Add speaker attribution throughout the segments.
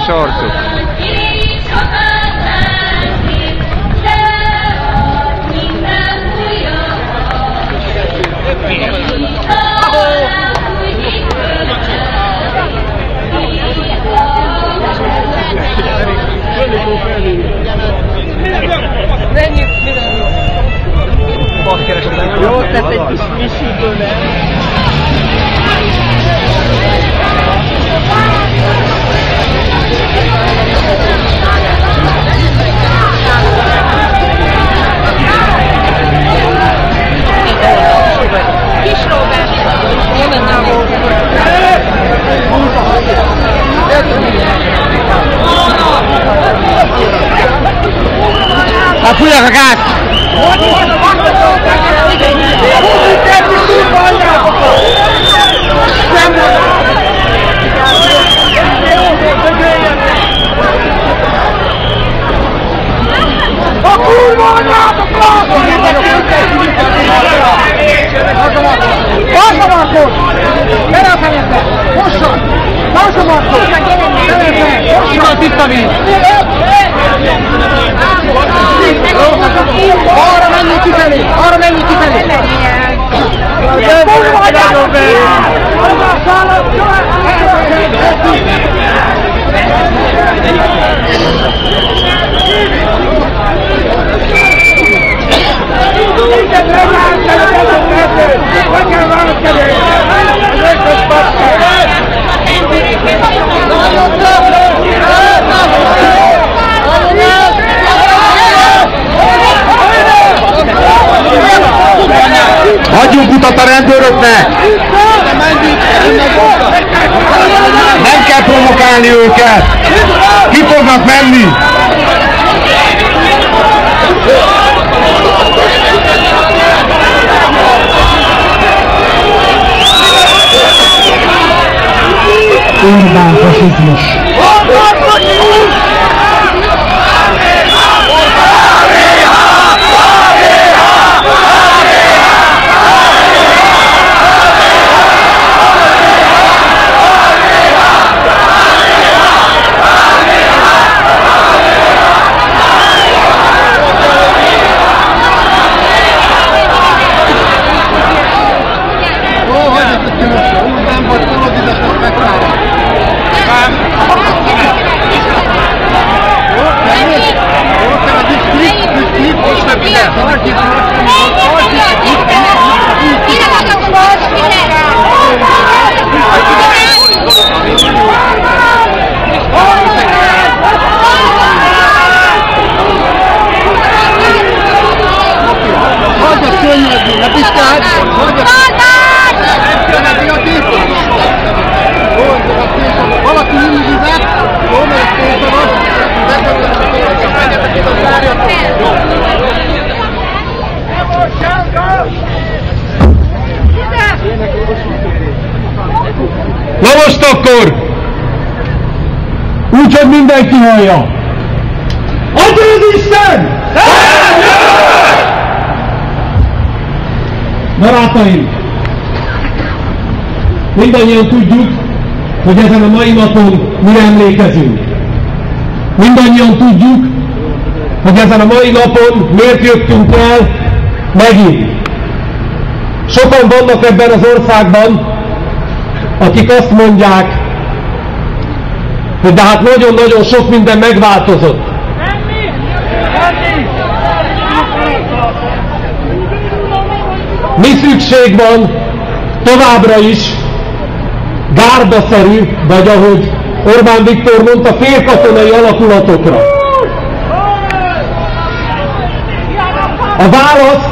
Speaker 1: vicces arcok.
Speaker 2: Jó, tesz egy kis misítőbe. Kis Robert.
Speaker 1: Hát fújják a gázt!
Speaker 3: A kurva anyátok Tartsamakot! Gyere a fejedbe! Hossan! Tartsamakot! Hossan! Tiszta víz! Arra menjünk kifelé! Arra menjünk kifelé! Kurva anyátok!
Speaker 1: Hagyjunk utat a rendőröknek! Nem kell provokálni őket! Ki fognak menni!
Speaker 3: Orbán fasizmus!
Speaker 1: Na most akkor!
Speaker 3: Úgy, hogy mindenki hallja! Adja az Isten! Barátaim! Mindannyian tudjuk, hogy ezen a mai napon mire emlékezünk. Mindannyian tudjuk, hogy ezen a mai napon miért jöttünk el megint. Sokan vannak ebben az országban, akik azt mondják, hogy de hát nagyon-nagyon sok minden megváltozott. Mi szükség van továbbra is gárdaszerű, vagy ahogy Orbán Viktor mondta, félkatonai alakulatokra. A választ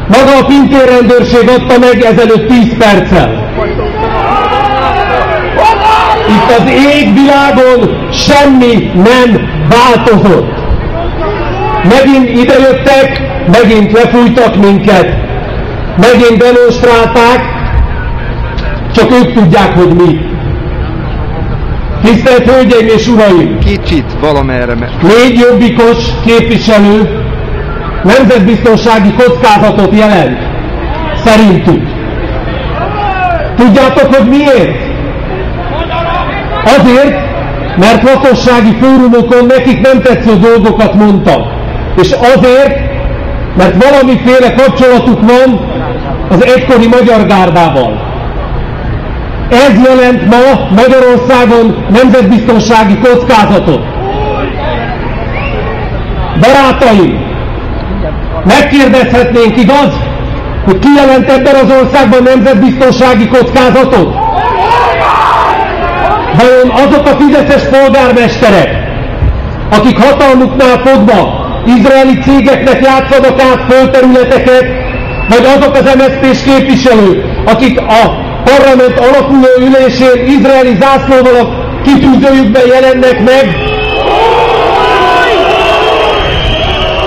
Speaker 3: maga a pincérrendőrség adta meg ezelőtt 10 perccel. Itt az égvilágon semmi nem változott. Megint idejöttek, megint lefújtak minket, megint demonstrálták, csak ők tudják, hogy mi. Tisztelt Hölgyeim és Uraim!
Speaker 1: Kicsit valamerre megy.
Speaker 3: 4 jobbikos képviselő nemzetbiztonsági kockázatot jelent, szerintük. Tudjátok, hogy miért? Azért, mert lakossági fórumokon nekik nem tetsző dolgokat mondtam. És azért, mert valamiféle kapcsolatuk van az egykori magyar gárdával. Ez jelent ma Magyarországon nemzetbiztonsági kockázatot. Barátaim, megkérdezhetnénk, igaz, hogy ki jelent ebben az országban nemzetbiztonsági kockázatot? Vajon azok a fideszes polgármesterek, akik hatalmuknál fogva izraeli cégeknek játszanak át földterületeket, vagy azok az MSZP-s képviselők, akik a parlament alakuló ülésén izraeli zászlóval a kitűzőjükben jelennek meg,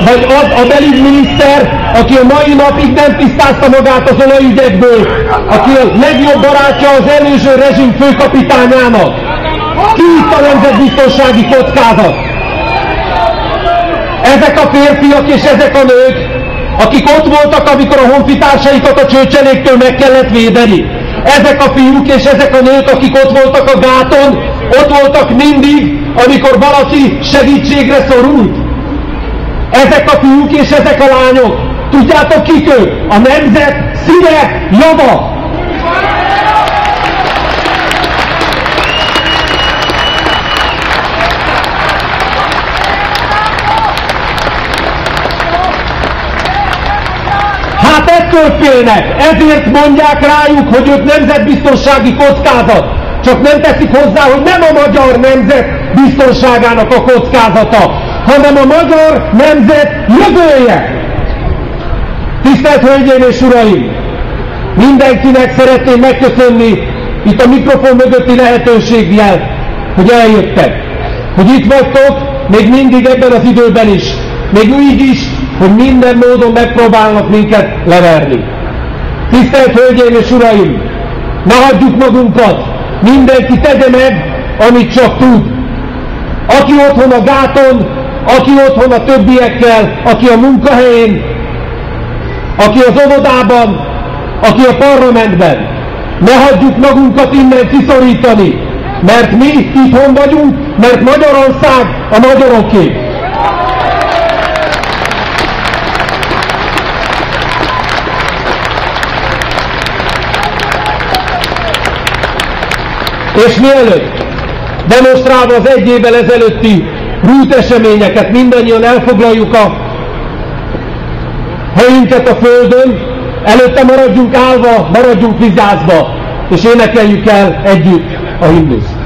Speaker 3: vagy az a belügyminiszter, aki a mai napig nem tisztázta magát az olajügyekből, aki a legjobb barátja az előző rezsim főkapitányának. Ki itt a nemzetbiztonsági kockázat? Ezek a férfiak és ezek a nők, akik ott voltak, amikor a honfitársaikat a csőcseléktől meg kellett védeni. Ezek a fiúk és ezek a nők, akik ott voltak a gáton, ott voltak mindig, amikor valaki segítségre szorult. Ezek a fiúk és ezek a lányok, tudjátok kik ők? A nemzet szíve, java. Hát ettől félnek, ezért mondják rájuk, hogy ők nemzetbiztonsági kockázat. Csak nem teszik hozzá, hogy nem a magyar nemzet biztonságának a kockázata, hanem a magyar nemzet jövője. Tisztelt Hölgyeim és Uraim! Mindenkinek szeretném megköszönni itt a mikrofon mögötti lehetőséggel, hogy eljöttek. Hogy itt vagytok, még mindig ebben az időben is. Még úgy is, hogy minden módon megpróbálnak minket leverni. Tisztelt Hölgyeim és Uraim! Ne hagyjuk magunkat! Mindenki tegye meg, amit csak tud. Aki otthon a gáton, aki otthon a többiekkel, aki a munkahelyén, aki az óvodában, aki a parlamentben. Ne hagyjuk magunkat innen kiszorítani, mert mi itthon vagyunk, mert Magyarország a magyaroké. És mielőtt demonstrálva az egy évvel ezelőtti rút eseményeket, mindannyian elfoglaljuk a helyünket a földön, előtte maradjunk állva, maradjunk vigyázva, és énekeljük el együtt a himnuszt.